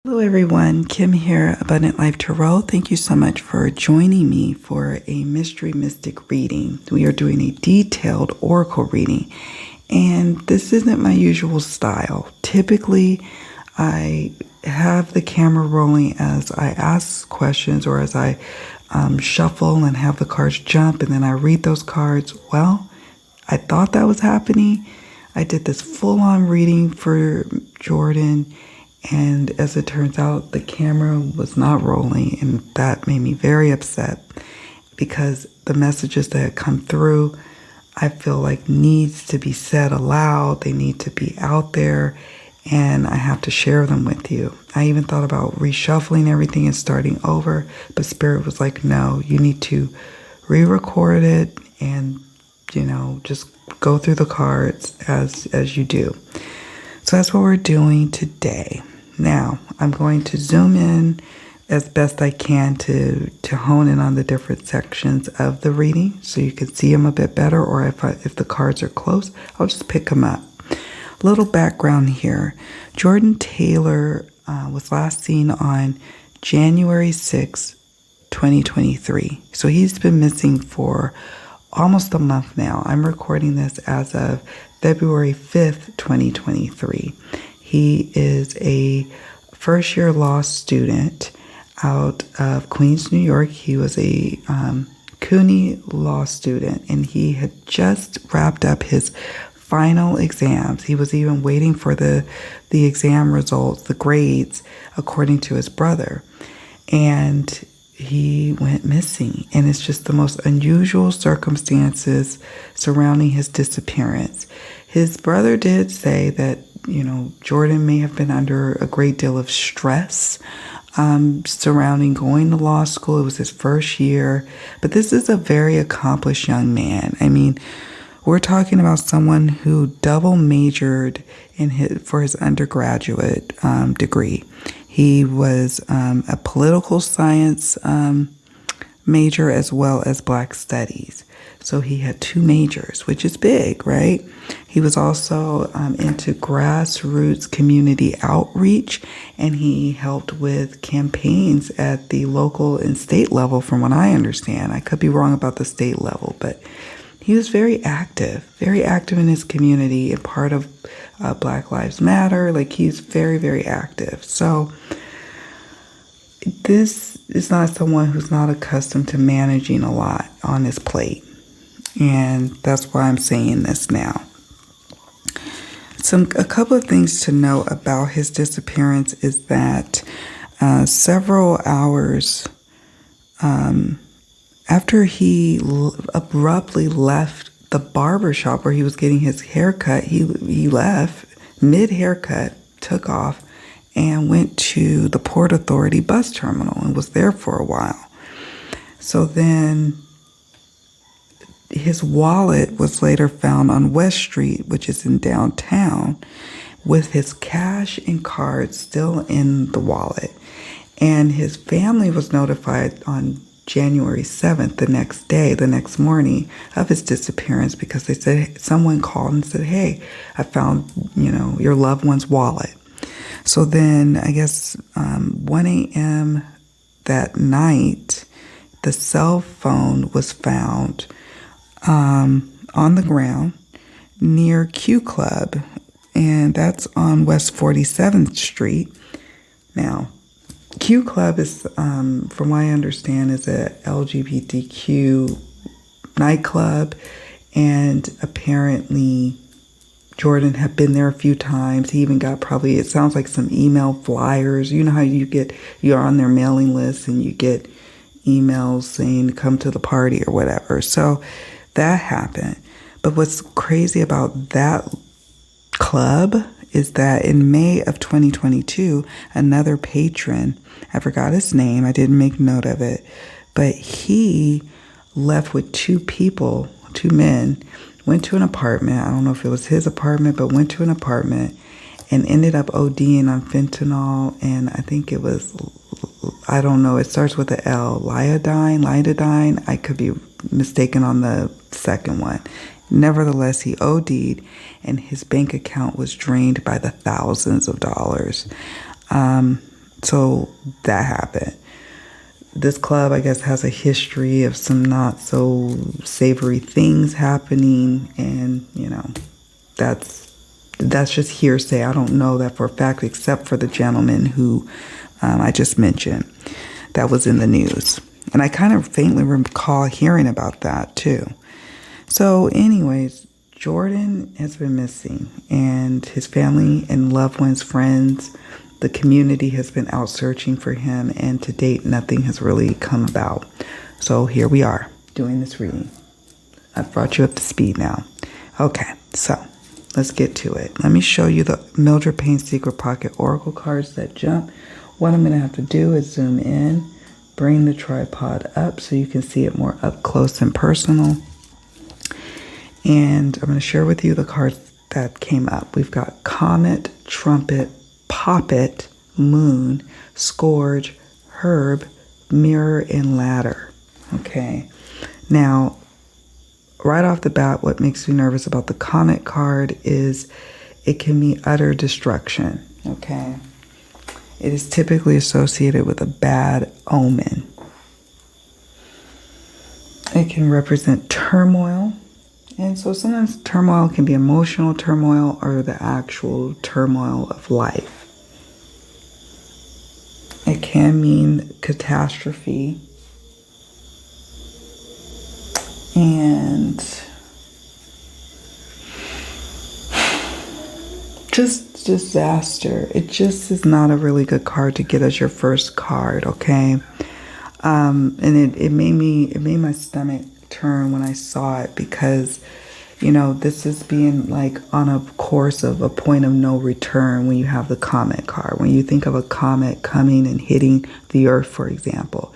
Hello everyone, Kim here, Abundant Life Tarot. Thank you so much for joining me for a Mystery Mystic reading. We are doing a detailed oracle reading, and this isn't my usual style. Typically, I have the camera rolling as I ask questions or as I shuffle and have the cards jump, and then I read those cards. Well, I thought that was happening. I did this full-on reading for Jordan, and as it turns out, the camera was not rolling, and that made me very upset because the messages that had come through, I feel like needs to be said aloud. They need to be out there, and I have to share them with you. I even thought about reshuffling everything and starting over, but Spirit was like, no, you need to re-record it and, just go through the cards as you do. So that's what we're doing today. Now, I'm going to zoom in as best I can to hone in on the different sections of the reading so you can see them a bit better, or if the cards are close, I'll just pick them up. Little background here. Jordan Taylor was last seen on January 6, 2023. So he's been missing for almost a month now. I'm recording this as of February 5th, 2023. He is a first-year law student out of Queens, New York. He was a CUNY law student, and he had just wrapped up his final exams. He was even waiting for the exam results, the grades, according to his brother. And he went missing, and it's just the most unusual circumstances surrounding his disappearance. His brother did say that Jordan may have been under a great deal of stress surrounding going to law school. It was his first year, but this is a very accomplished young man. I mean, we're talking about someone who double majored for his undergraduate degree. He was a political science major as well as Black Studies. So he had two majors, which is big, right? He was also into grassroots community outreach, and he helped with campaigns at the local and state level, from what I understand. I could be wrong about the state level, but he was very active in his community and part of Black Lives Matter. Like, he's very, very active. So this is not someone who's not accustomed to managing a lot on his plate. And that's why I'm saying this now. A couple of things to know about his disappearance is that several hours after he abruptly left the barber shop where he was getting his haircut, he left mid-haircut, took off, and went to the Port Authority bus terminal and was there for a while. So then his wallet was later found on West Street, which is in downtown, with his cash and cards still in the wallet. And his family was notified on January 7th, the next morning, of his disappearance, because they said someone called and said, hey, I found, your loved one's wallet. So then I guess 1 a.m. that night, the cell phone was found on the ground near Q Club, and that's on West 47th Street. Now, Q Club is, from what I understand, is a LGBTQ nightclub, and apparently Jordan had been there a few times. He even got it sounds like some email flyers. You know how you're on their mailing list and you get emails saying come to the party or whatever. So that happened. But what's crazy about that club is that in May of 2022, another patron, I forgot his name, I didn't make note of it, but he left with two men, went to an apartment. I don't know if it was his apartment, but went to an apartment and ended up ODing on fentanyl. And I think it was, I don't know, it starts with a L, lidodyne. I could be mistaken on the second one. Nevertheless, he OD'd, and his bank account was drained by the thousands of dollars. So that happened. This club, I guess, has a history of some not so savory things happening, and that's just hearsay. I don't know that for a fact, except for the gentleman who I just mentioned that was in the news. And I kind of faintly recall hearing about that too. So anyways, Jordan has been missing, and his family and loved ones, friends, the community has been out searching for him, and to date, nothing has really come about. So here we are doing this reading. I've brought you up to speed now. Okay, so let's get to it. Let me show you the Mildred Payne Secret Pocket Oracle cards that jump. What I'm going to have to do is zoom in, bring the tripod up so you can see it more up close and personal. And I'm going to share with you the cards that came up. We've got Comet, Trumpet, Poppet, Moon, Scourge, Herb, Mirror, and Ladder. Okay. Now, right off the bat, what makes me nervous about the Comet card is it can mean utter destruction. Okay. It is typically associated with a bad omen. It can represent turmoil. And so sometimes turmoil can be emotional turmoil or the actual turmoil of life. It can mean catastrophe and just disaster. It just is not a really good card to get as your first card, okay? And it made my stomach turn when I saw it, because this is being like on a course of a point of no return when you have the comet card. When you think of a comet coming and hitting the earth, for example,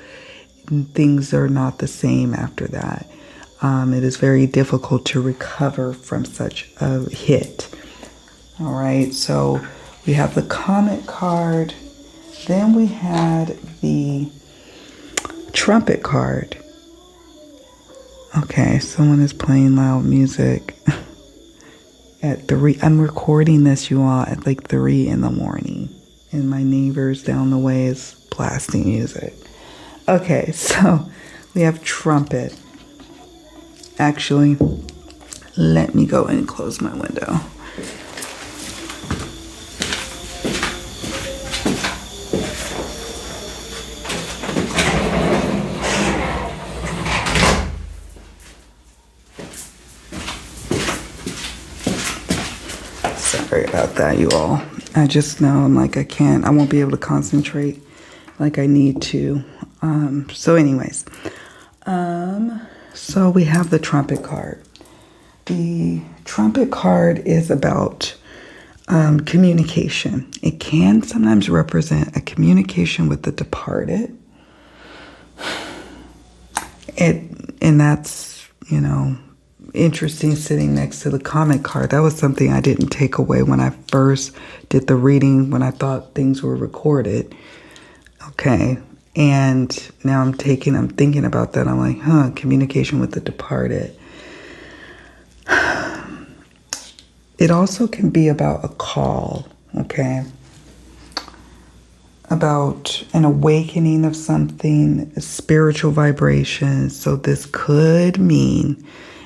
things are not the same after that. It is very difficult to recover from such a hit. All right, so we have the comet card. Then we had the trumpet card. Okay, someone is playing loud music at 3. I'm recording this, you all, at like 3 in the morning. And my neighbors down the way is blasting music. Okay, so we have trumpet. Actually, let me go and close my window. Sorry about that, you all. I just know I won't be able to concentrate like I need to. So anyways, so we have the trumpet card. The trumpet card is about communication. It can sometimes represent a communication with the departed. And that's, interesting sitting next to the comet card. That was something I didn't take away when I first did the reading, when I thought things were recorded. Okay. And now I'm thinking about that. I'm like, communication with the departed. It also can be about a call, okay? About an awakening of something, a spiritual vibration. So this could mean,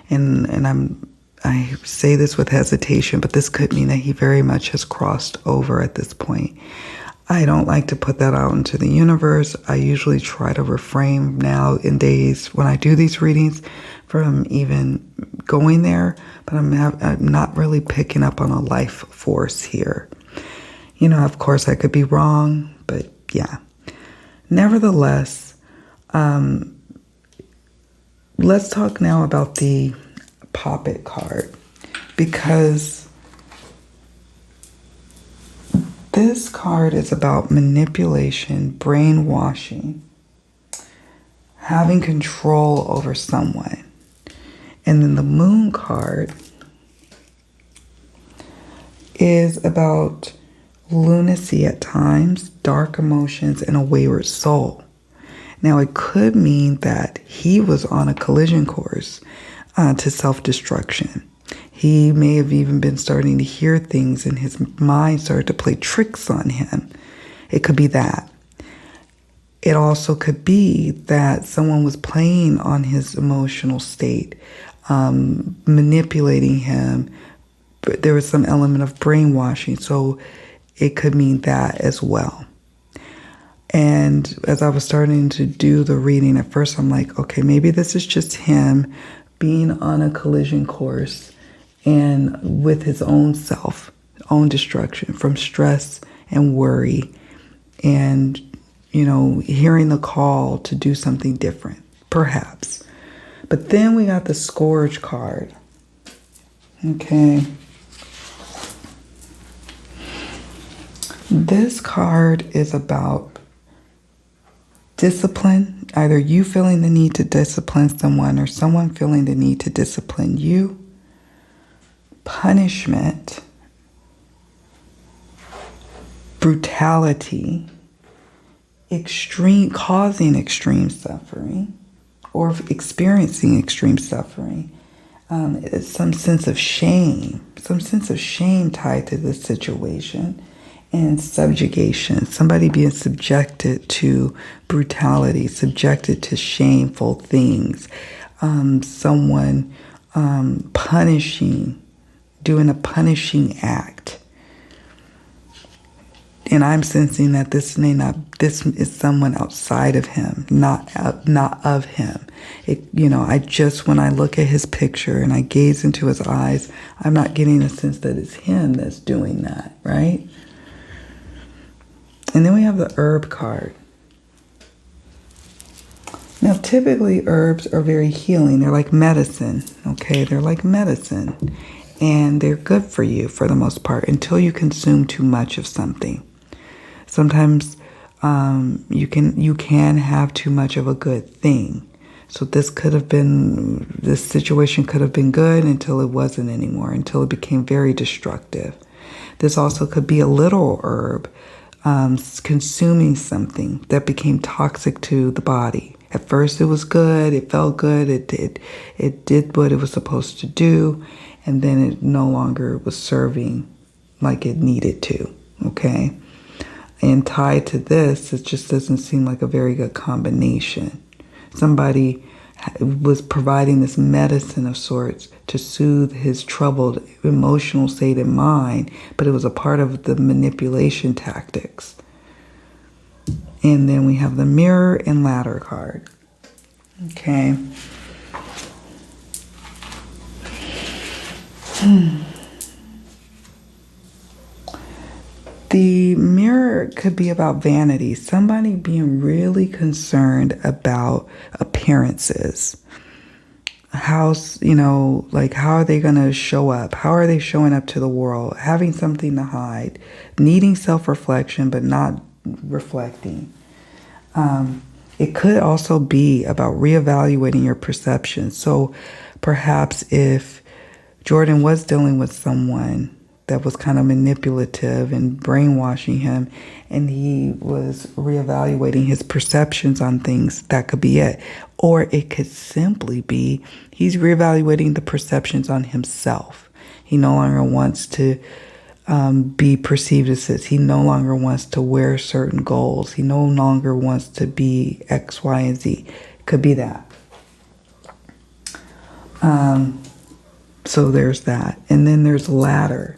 and I say this with hesitation, but this could mean that he very much has crossed over at this point. I don't like to put that out into the universe. I usually try to refrain now in days when I do these readings from even going there, but I'm not really picking up on a life force here. Of course I could be wrong, but yeah. Nevertheless, let's talk now about the Poppet card, because this card is about manipulation, brainwashing, having control over someone. And then the Moon card is about lunacy at times, dark emotions, and a wayward soul. Now, it could mean that he was on a collision course to self-destruction. He may have even been starting to hear things, and his mind started to play tricks on him. It could be that. It also could be that someone was playing on his emotional state, manipulating him. But there was some element of brainwashing, so it could mean that as well. And as I was starting to do the reading, at first I'm like, okay, maybe this is just him being on a collision course and with his own self, own destruction from stress and worry and, hearing the call to do something different, perhaps. But then we got the Scourge card. Okay. This card is about discipline, either you feeling the need to discipline someone or someone feeling the need to discipline you, punishment, brutality, causing extreme suffering or experiencing extreme suffering, some sense of shame tied to this situation. And subjugation, somebody being subjected to brutality, subjected to shameful things, someone punishing, doing a punishing act. And I'm sensing that this is someone outside of him, not of him. When I look at his picture and I gaze into his eyes, I'm not getting a sense that it's him that's doing that, right? And then we have the herb card. Now, typically herbs are very healing. They're like medicine, okay? They're like medicine. And they're good for you for the most part until you consume too much of something. Sometimes you can have too much of a good thing. So this situation could have been good until it wasn't anymore, until it became very destructive. This also could be a little herb consuming something that became toxic to the body. At first it was good, it felt good, it did what it was supposed to do, and then it no longer was serving like it needed to, okay? And tied to this, it just doesn't seem like a very good combination. Somebody was providing this medicine of sorts to soothe his troubled emotional state of mind, but it was a part of the manipulation tactics. And then we have the Mirror and Ladder card. Okay. The Mirror could be about vanity. Somebody being really concerned about appearances. How are they going to show up? How are they showing up to the world? Having something to hide. Needing self-reflection, but not reflecting. It could also be about reevaluating your perception. So perhaps if Jordan was dealing with someone that was kind of manipulative and brainwashing him, and he was reevaluating his perceptions on things, that could be it. Or it could simply be he's reevaluating the perceptions on himself. He no longer wants to be perceived as this. He no longer wants to wear certain goals. He no longer wants to be X, Y, and Z. Could be that. So there's that. And then there's ladder.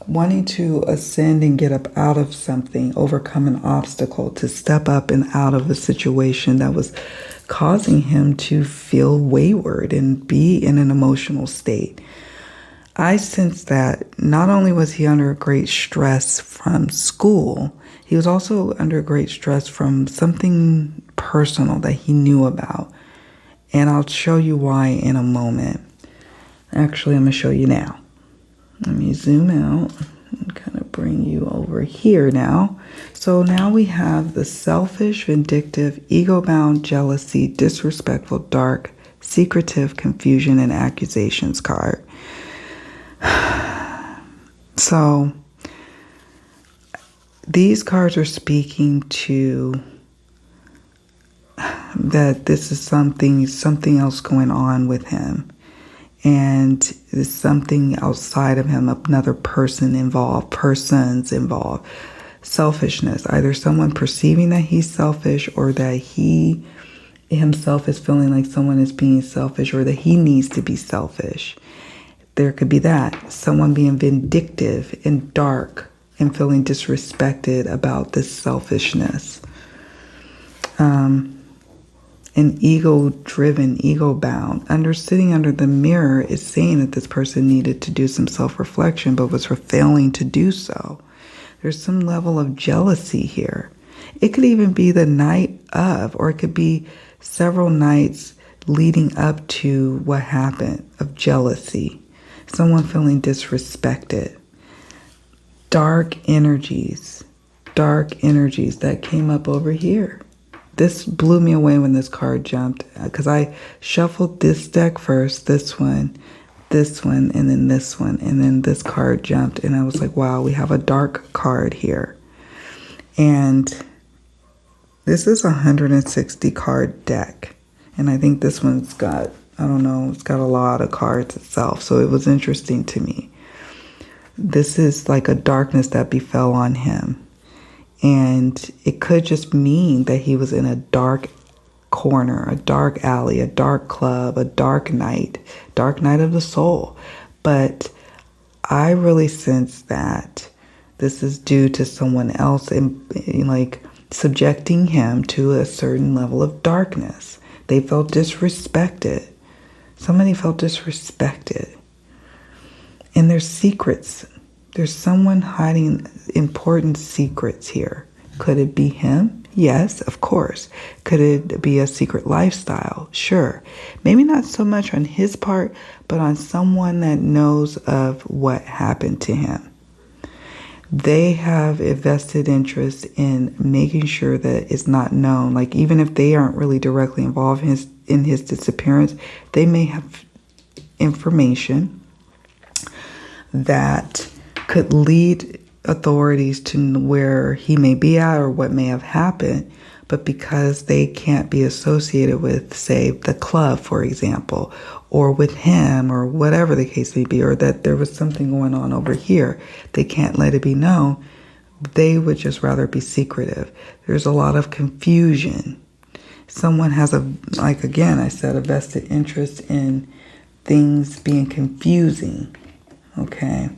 Wanting to ascend and get up out of something, overcome an obstacle, to step up and out of a situation that was causing him to feel wayward and be in an emotional state. I sense that not only was he under great stress from school, he was also under great stress from something personal that he knew about. And I'll show you why in a moment. Actually, I'm going to show you now. Let me zoom out and kind of bring you over here now. So now we have the selfish, vindictive, ego-bound, jealousy, disrespectful, dark, secretive, confusion, and accusations card. So these cards are speaking to that this is something else going on with him. And there's something outside of him, another person involved, persons involved. selfishness, either someone perceiving that he's selfish or that he himself is feeling like someone is being selfish or that he needs to be selfish. There could be that. Someone being vindictive and dark and feeling disrespected about this selfishness. And ego-driven, ego-bound. Sitting under the mirror is saying that this person needed to do some self-reflection but was failing to do so. There's some level of jealousy here. It could even be the night of, or it could be several nights leading up to what happened, of jealousy. Someone feeling disrespected. Dark energies that came up over here. This blew me away when this card jumped, because I shuffled this deck first, this one, and then this one, and then this card jumped, and I was like, wow, we have a dark card here. And this is a 160 card deck, and I think this one's got, I don't know, it's got a lot of cards itself, so it was interesting to me. This is like a darkness that befell on him. And it could just mean that he was in a dark corner, a dark alley, a dark club, a dark night of the soul. But I really sense that this is due to someone else like subjecting him to a certain level of darkness. They felt disrespected. Somebody felt disrespected. And there's secrets. There's someone hiding important secrets here. Could it be him? Yes, of course. Could it be a secret lifestyle? Sure. Maybe not so much on his part, but on someone that knows of what happened to him. They have a vested interest in making sure that it's not known. Like, even if they aren't really directly involved in his disappearance, they may have information that could lead authorities to where he may be at or what may have happened, but because they can't be associated with, say, the club, for example, or with him, or whatever the case may be, or that there was something going on over here, they can't let it be known. They would just rather be secretive. There's a lot of confusion. Someone has again, I said, a vested interest in things being confusing. Okay.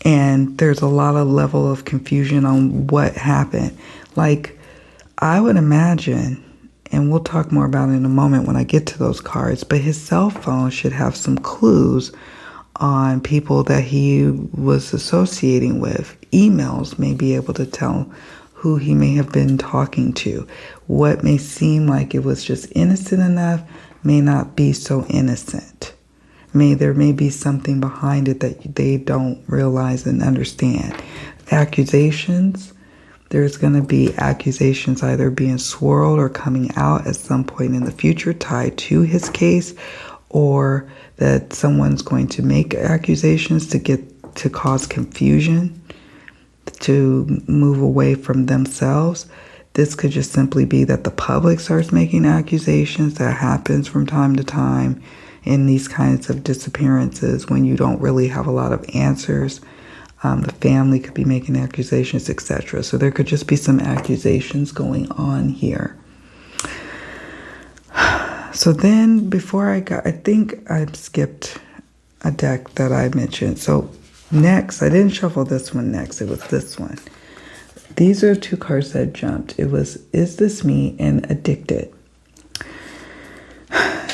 And there's a lot of level of confusion on what happened. Like, I would imagine, and we'll talk more about it in a moment when I get to those cards, but his cell phone should have some clues on people that he was associating with. Emails may be able to tell who he may have been talking to. What may seem like it was just innocent enough may not be so innocent. There may be something behind it that they don't realize and understand. Accusations, there's going to be accusations either being swirled or coming out at some point in the future tied to his case, or that someone's going to make accusations to cause confusion, to move away from themselves. This could just simply be that the public starts making accusations. That happens from time to time in these kinds of disappearances when you don't really have a lot of answers. The family could be making accusations, etc. So there could just be some accusations going on here. So then before I think I skipped a deck that I mentioned. So next, I didn't shuffle this one next. It was this one. These are two cards that jumped. It was Is This Me and Addicted.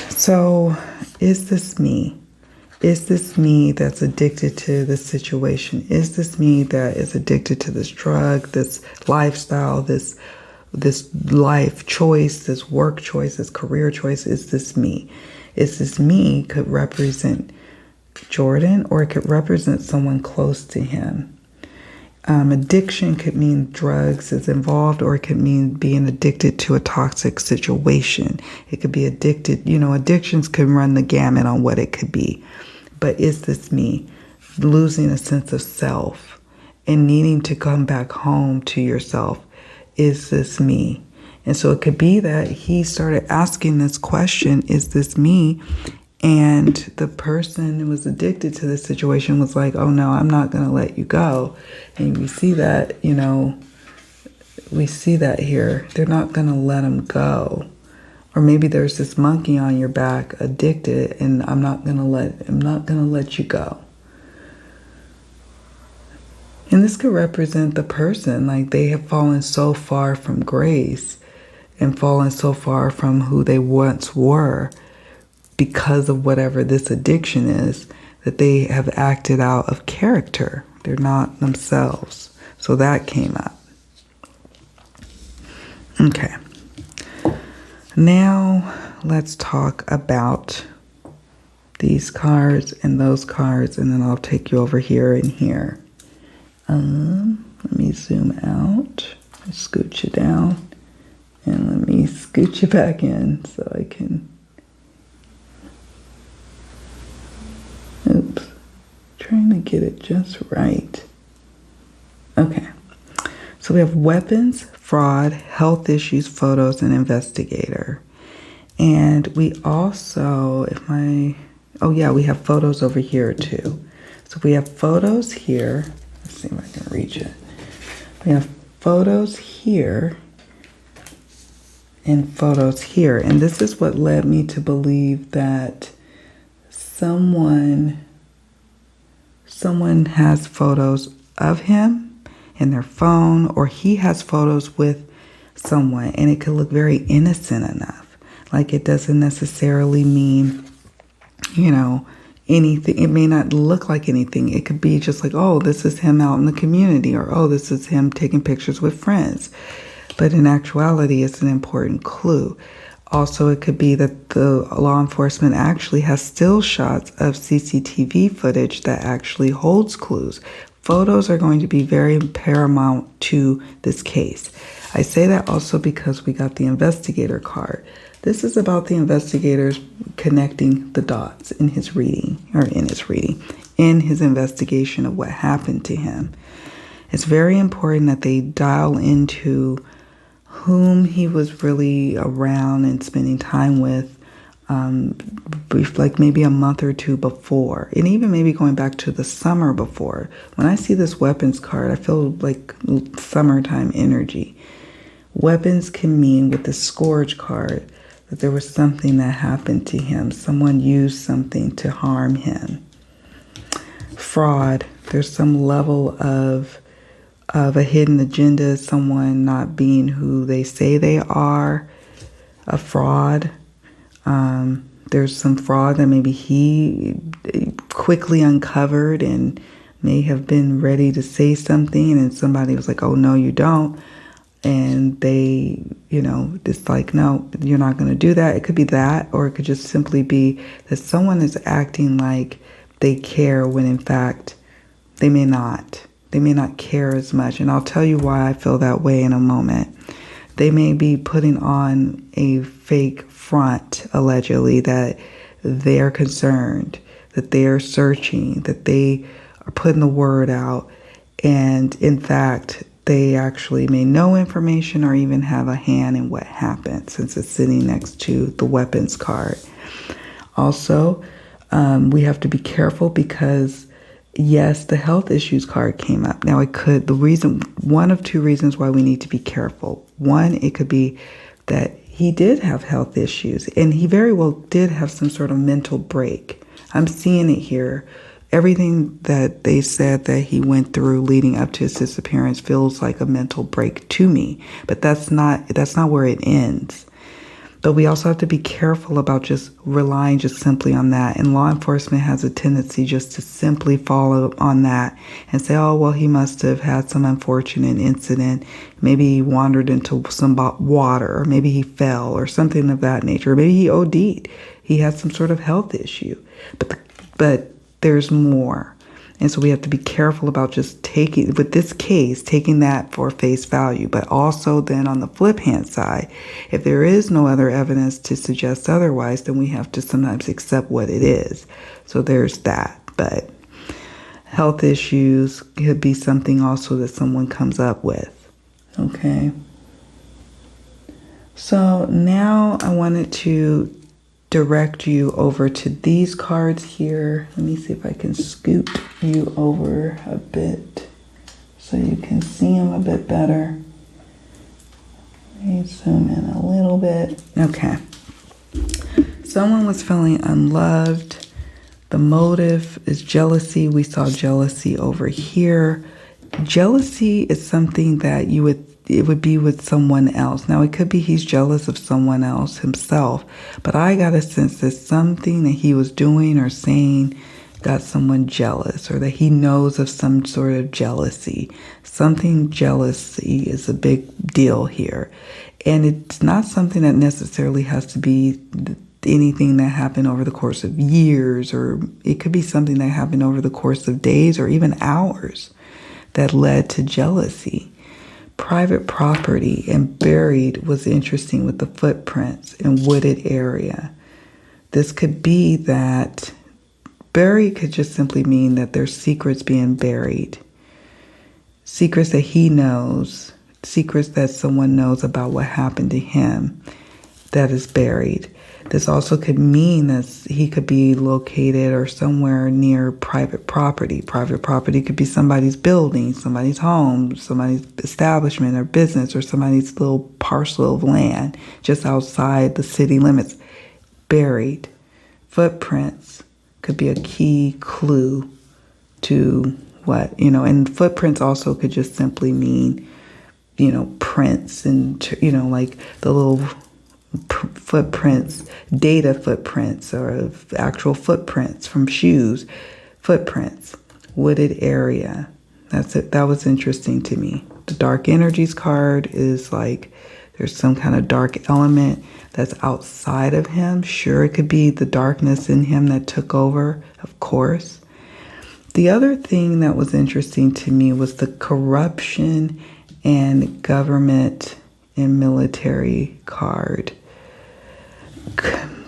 So, is this me? Is this me that's addicted to this situation? Is this me that is addicted to this drug, this lifestyle, this life choice, this work choice, this career choice? Is this me? Is this me could represent Jordan, or it could represent someone close to him. Addiction could mean drugs is involved, or it could mean being addicted to a toxic situation. It could be addicted, addictions can run the gamut on what it could be. But is this me? Losing a sense of self and needing to come back home to yourself. Is this me? And so it could be that he started asking this question, is this me? And the person who was addicted to this situation was like, oh no, I'm not going to let you go. And we see that, we see that here. They're not going to let him go. Or maybe there's this monkey on your back addicted, and I'm not going to let you go. And this could represent the person, like they have fallen so far from grace and fallen so far from who they once were because of whatever this addiction is, that they have acted out of character. They're not themselves. So that came up. Okay. Now let's talk about these cards and those cards, and then I'll take you over here and here. Let me zoom out, scoot you down, and let me scoot you back in so I can. Oops, trying to get it just right. Okay, so we have weapons, fraud, health issues, photos, and investigator. And we also, we have photos over here too. So we have photos here. Let's see if I can reach it. We have photos here and photos here. And this is what led me to believe that someone has photos of him in their phone, or he has photos with someone, and it could look very innocent enough. Like it doesn't necessarily mean, anything. It may not look like anything. It could be just like, oh, this is him out in the community, or oh, this is him taking pictures with friends. But in actuality, it's an important clue. Also, it could be that the law enforcement actually has still shots of CCTV footage that actually holds clues. Photos are going to be very paramount to this case. I say that also because we got the investigator card. This is about the investigators connecting the dots in his investigation of what happened to him. It's very important that they dial into whom he was really around and spending time with, like maybe a month or two before, and even maybe going back to the summer before. When I see this weapons card, I feel like summertime energy. Weapons can mean, with the scourge card, that there was something that happened to him. Someone used something to harm him. Fraud, there's some level of a hidden agenda, someone not being who they say they are, a fraud. There's some fraud that maybe he quickly uncovered and may have been ready to say something, and somebody was like, oh, no, you don't. And they, it's like, no, you're not going to do that. It could be that, or it could just simply be that someone is acting like they care when in fact they may not. They may not care as much. And I'll tell you why I feel that way in a moment. They may be putting on a fake front, allegedly, that they're concerned, that they're searching, that they are putting the word out. And in fact, they actually may know information or even have a hand in what happened, since it's sitting next to the weapons card. Also, we have to be careful because, yes, the health issues card came up. Now, one of two reasons why we need to be careful. One, it could be that he did have health issues, and he very well did have some sort of mental break. I'm seeing it here. Everything that they said that he went through leading up to his disappearance feels like a mental break to me, but that's not where it ends. But we also have to be careful about just relying just simply on that. And law enforcement has a tendency just to simply follow on that and say, oh, well, he must have had some unfortunate incident. Maybe he wandered into some water, or maybe he fell, or something of that nature. Or maybe he OD'd. He had some sort of health issue. But there's more. And so we have to be careful about just taking that for face value. But also then on the flip hand side, if there is no other evidence to suggest otherwise, then we have to sometimes accept what it is. So there's that. But health issues could be something also that someone comes up with. Okay. So now I wanted to direct you over to these cards here. Let me see if I can scoot you over a bit so you can see them a bit better. Let me zoom in a little bit. Okay. Someone was feeling unloved. The motive is jealousy. We saw jealousy over here. Jealousy is something that it would be with someone else. Now, it could be he's jealous of someone else himself, but I got a sense that something that he was doing or saying got someone jealous, or that he knows of some sort of jealousy. Something jealousy is a big deal here. And it's not something that necessarily has to be anything that happened over the course of years, or it could be something that happened over the course of days or even hours that led to jealousy. Private property and buried was interesting with the footprints in wooded area. This could be that buried could just simply mean that there's secrets being buried. Secrets that he knows, secrets that someone knows about what happened to him that is buried. This also could mean that he could be located or somewhere near private property. Private property could be somebody's building, somebody's home, somebody's establishment or business, or somebody's little parcel of land just outside the city limits. Buried. Footprints could be a key clue to what, and footprints also could just simply mean, prints and, like the little footprints, data footprints, or actual footprints from shoes. Footprints, wooded area. That's it. That was interesting to me. The dark energies card is like there's some kind of dark element that's outside of him. Sure, it could be the darkness in him that took over, of course. The other thing that was interesting to me was the corruption and government and military card.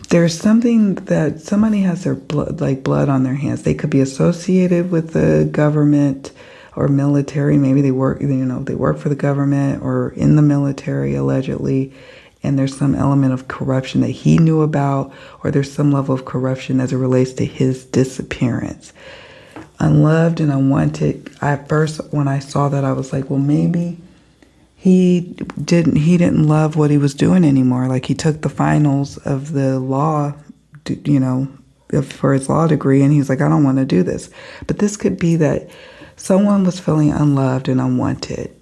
There's something that somebody has their blood on their hands. They could be associated with the government or military. Maybe they work, they work for the government or in the military allegedly. And there's some element of corruption that he knew about, or there's some level of corruption as it relates to his disappearance. Unloved and unwanted. At first, when I saw that, I was like, well, maybe he didn't love what he was doing anymore. Like, he took the finals of the law, for his law degree, and he's like, I don't want to do this. But this could be that someone was feeling unloved and unwanted,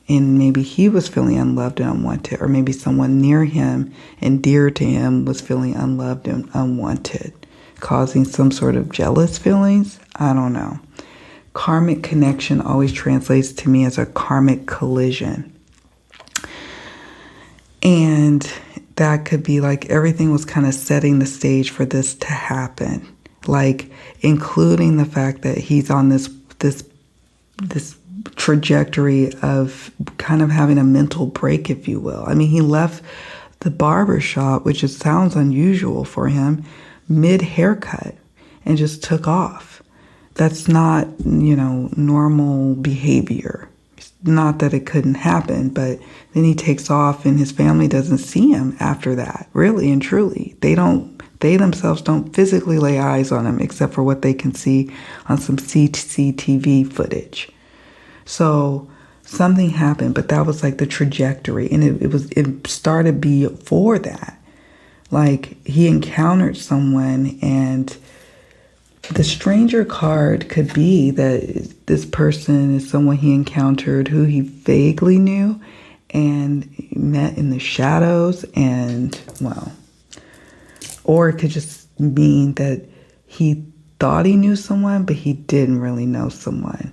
and maybe he was feeling unloved and unwanted, or maybe someone near him and dear to him was feeling unloved and unwanted, causing some sort of jealous feelings. I don't know. Karmic connection always translates to me as a karmic collision. And that could be like everything was kind of setting the stage for this to happen, like including the fact that he's on this trajectory of kind of having a mental break, if you will. I mean, he left the barber shop, which it sounds unusual for him, mid-haircut and just took off. That's not, normal behavior. Not that it couldn't happen, but then he takes off and his family doesn't see him after that, really and truly. They themselves don't physically lay eyes on him except for what they can see on some CCTV footage. So something happened, but that was like the trajectory. And it started before that. Like, he encountered someone, and the stranger card could be that this person is someone he encountered who he vaguely knew and met in the shadows, and, or it could just mean that he thought he knew someone, but he didn't really know someone.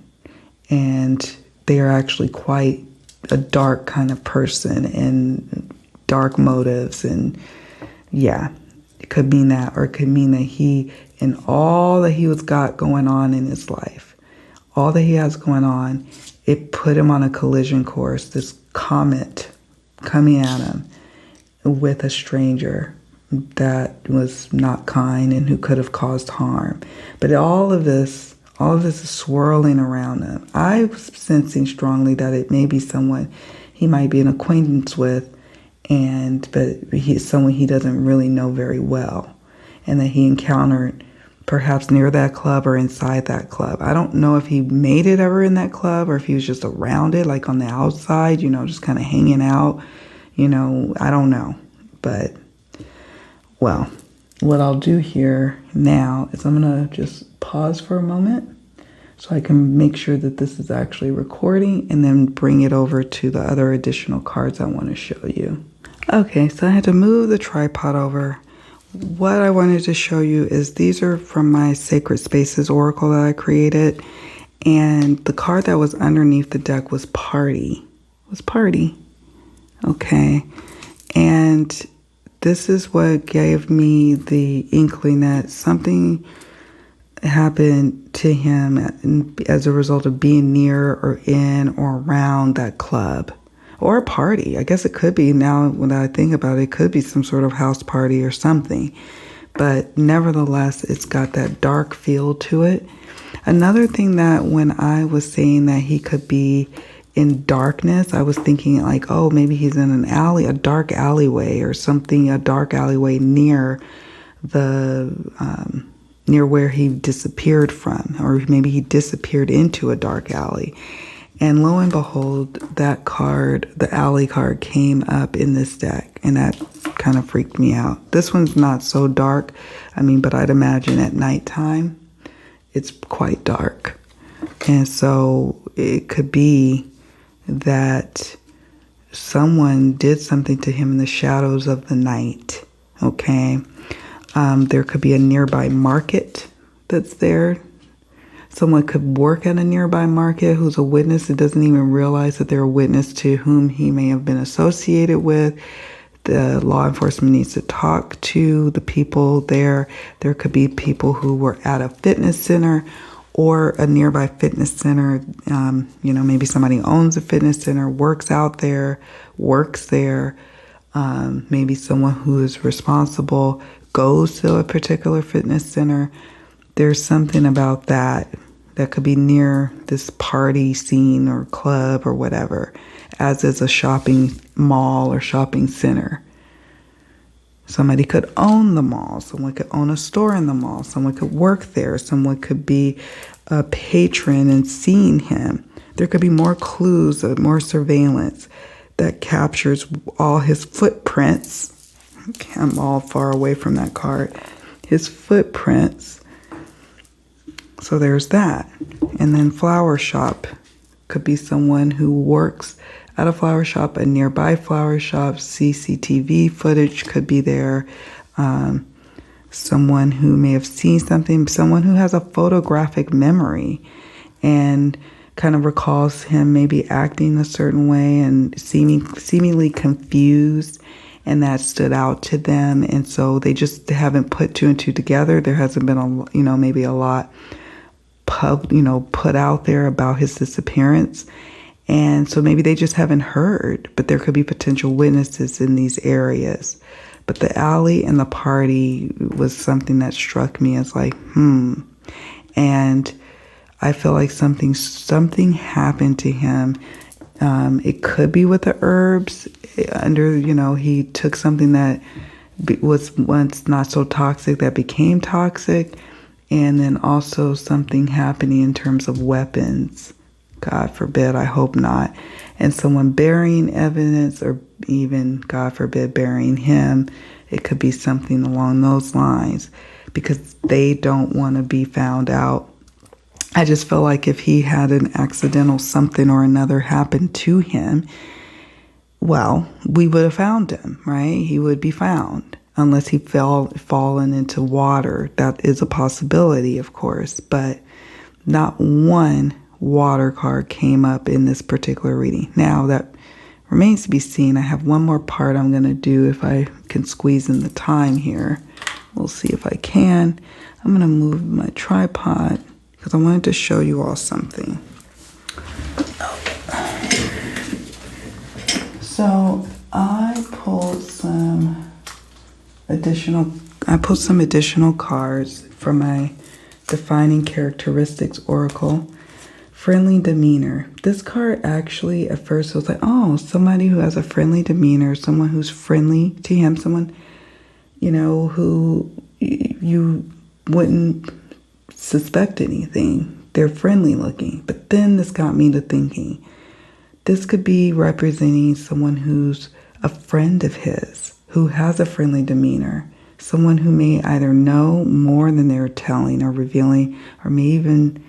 And they are actually quite a dark kind of person and dark motives. And yeah, it could mean that, or it could mean that he, in all that he was got going on in his life, all that he has going on, it put him on a collision course, this comet coming at him with a stranger that was not kind and who could have caused harm. But all of this is swirling around him. I was sensing strongly that it may be someone he might be an acquaintance with, but he's someone he doesn't really know very well. and that he encountered perhaps near that club or inside that club. I don't know if he made it ever in that club or if he was just around it, like on the outside, just kind of hanging out. I don't know. But, well, what I'll do here now is I'm going to just pause for a moment so I can make sure that this is actually recording and then bring it over to the other additional cards I want to show you. Okay, so I had to move the tripod over. What I wanted to show you is these are from my Sacred Spaces Oracle that I created. And the card that was underneath the deck was Party. Okay. And this is what gave me the inkling that something happened to him as a result of being near or in or around that club. Or a party. I guess it could be, now when I think about it, it could be some sort of house party or something. But nevertheless, it's got that dark feel to it. Another thing that when I was saying that he could be in darkness, I was thinking like, oh, maybe he's in an alley, a dark alleyway or something, a dark alleyway near near where he disappeared from, or maybe he disappeared into a dark alley. And lo and behold, that card, the alley card, came up in this deck, and that kind of freaked me out. This one's not so dark, but I'd imagine at nighttime, it's quite dark. And so it could be that someone did something to him in the shadows of the night, okay? There could be a nearby market that's there. Someone could work at a nearby market who's a witness that doesn't even realize that they're a witness to whom he may have been associated with. The law enforcement needs to talk to the people there. There could be people who were at a fitness center or a nearby fitness center. Maybe somebody owns a fitness center, works out there, works there. Maybe someone who is responsible goes to a particular fitness center. There's something about that could be near this party scene or club or whatever, as is a shopping mall or shopping center. Somebody could own the mall. Someone could own a store in the mall. Someone could work there. Someone could be a patron and seeing him. There could be more clues, more surveillance that captures all his footprints. Okay, I'm all far away from that card. His footprints. So there's that. And then flower shop could be someone who works at a flower shop, a nearby flower shop. CCTV footage could be there. Someone who may have seen something, someone who has a photographic memory and kind of recalls him maybe acting a certain way and seemingly confused, and that stood out to them. And so they just haven't put two and two together. There hasn't been maybe a lot put out there about his disappearance. And so maybe they just haven't heard, but there could be potential witnesses in these areas. But the alley and the party was something that struck me as like, And I feel like something happened to him. It could be with the herbs. He took something that was once not so toxic that became toxic. And then also something happening in terms of weapons. God forbid, I hope not. And someone burying evidence, or even, God forbid, burying him. It could be something along those lines because they don't want to be found out. I just feel like if he had an accidental something or another happen to him, well, we would have found him, right? He would be found. Unless he fallen into water. That is a possibility, of course, but not one water card came up in this particular reading. Now, that remains to be seen. I have one more part I'm going to do if I can squeeze in the time here. We'll see if I can. I'm going to move my tripod because I wanted to show you all something. So I pulled some additional cards from my Defining Characteristics Oracle. Friendly demeanor. This card actually at first was like, oh, somebody who has a friendly demeanor, someone who's friendly to him, someone, who you wouldn't suspect anything. They're friendly looking. But then this got me to thinking, this could be representing someone who's a friend of his, who has a friendly demeanor, someone who may either know more than they're telling or revealing, or may even,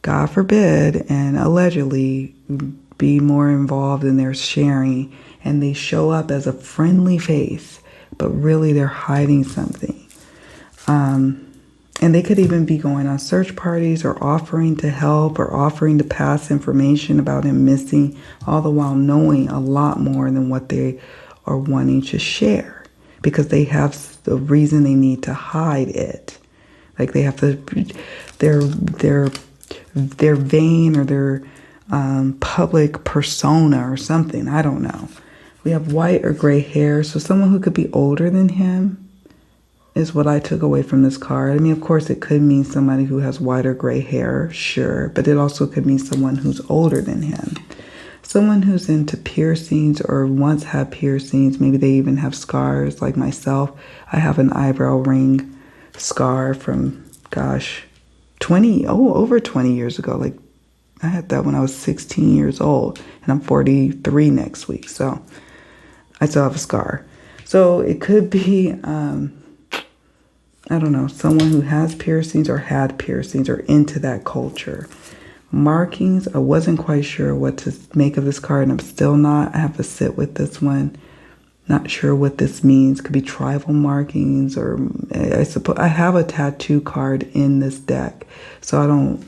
God forbid, and allegedly be more involved in their sharing, and they show up as a friendly face, but really they're hiding something. And they could even be going on search parties or offering to help or offering to pass information about him missing, all the while knowing a lot more than what they are wanting to share, because they have the reason they need to hide it. Like they have to, their vein or their public persona or something. I don't know. We have white or gray hair, so someone who could be older than him is what I took away from this card. I mean, of course, it could mean somebody who has white or gray hair, sure, but it also could mean someone who's older than him. Someone who's into piercings or once had piercings. Maybe they even have scars like myself. I have an eyebrow ring scar from, gosh, over 20 years ago. Like, I had that when I was 16 years old, and I'm 43 next week, so I still have a scar. So it could be, I don't know, someone who has piercings or had piercings or into that culture. Markings, I wasn't quite sure what to make of this card, and I'm still not. I have to sit with this one. Not sure what this means. Could be tribal markings, or I suppose I have a tattoo card in this deck, so I don't.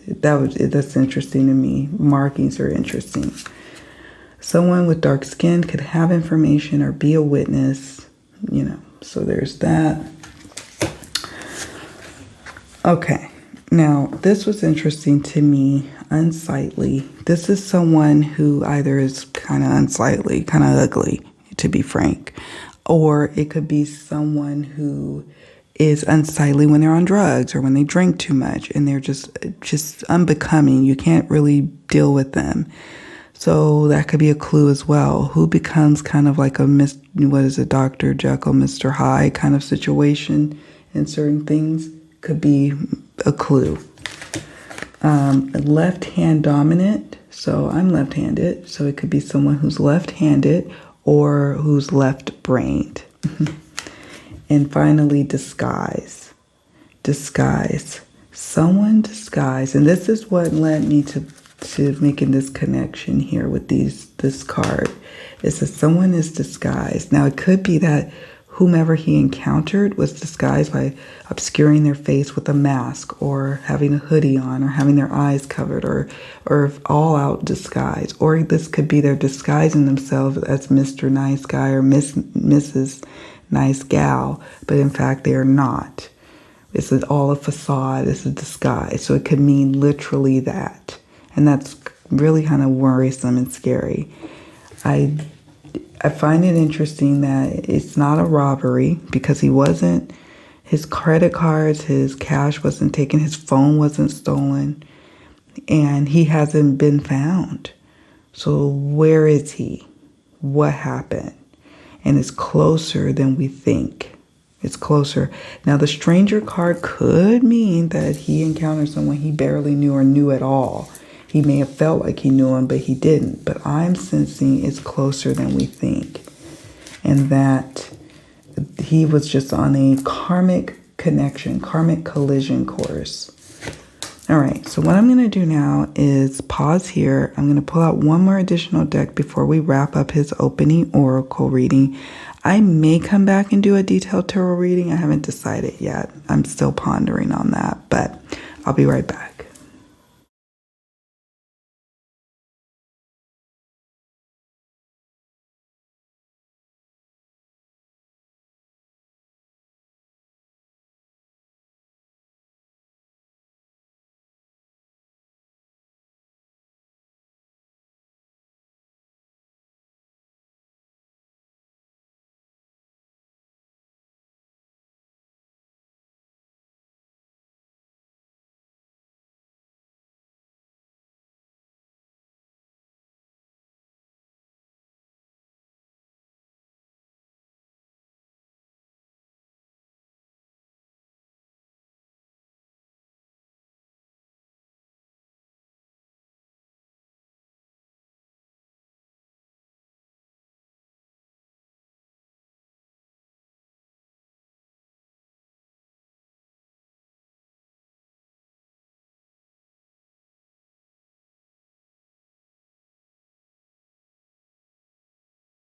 That's interesting to me. Markings are interesting. Someone with dark skin could have information or be a witness. So there's that. Okay. Now, this was interesting to me. Unsightly. This is someone who either is kind of unsightly, kind of ugly, to be frank, or it could be someone who is unsightly when they're on drugs or when they drink too much and they're just unbecoming. You can't really deal with them. So that could be a clue as well. Who becomes kind of like a Dr. Jekyll, Mr. Hyde kind of situation in certain things could be a clue. Left hand dominant. So I'm left-handed. So it could be someone who's left-handed or who's left-brained. And finally, disguise. Disguise. Someone disguised. And this is what led me to making this connection here with this card. Is that someone is disguised. Now, it could be that whomever he encountered was disguised by obscuring their face with a mask or having a hoodie on or having their eyes covered or all out disguise. Or this could be they're disguising themselves as Mr. Nice Guy or Mrs. Nice Gal, but in fact they are not. It's all a facade. It's a disguise. So it could mean literally that. And that's really kind of worrisome and scary. I find it interesting that it's not a robbery because his credit cards, his cash wasn't taken, his phone wasn't stolen, and he hasn't been found. So where is he? What happened? And it's closer than we think. It's closer. Now, the stranger card could mean that he encountered someone he barely knew or knew at all. He may have felt like he knew him, but he didn't. But I'm sensing it's closer than we think. And that he was just on a karmic connection, karmic collision course. All right, so what I'm going to do now is pause here. I'm going to pull out one more additional deck before we wrap up his opening oracle reading. I may come back and do a detailed tarot reading. I haven't decided yet. I'm still pondering on that, but I'll be right back.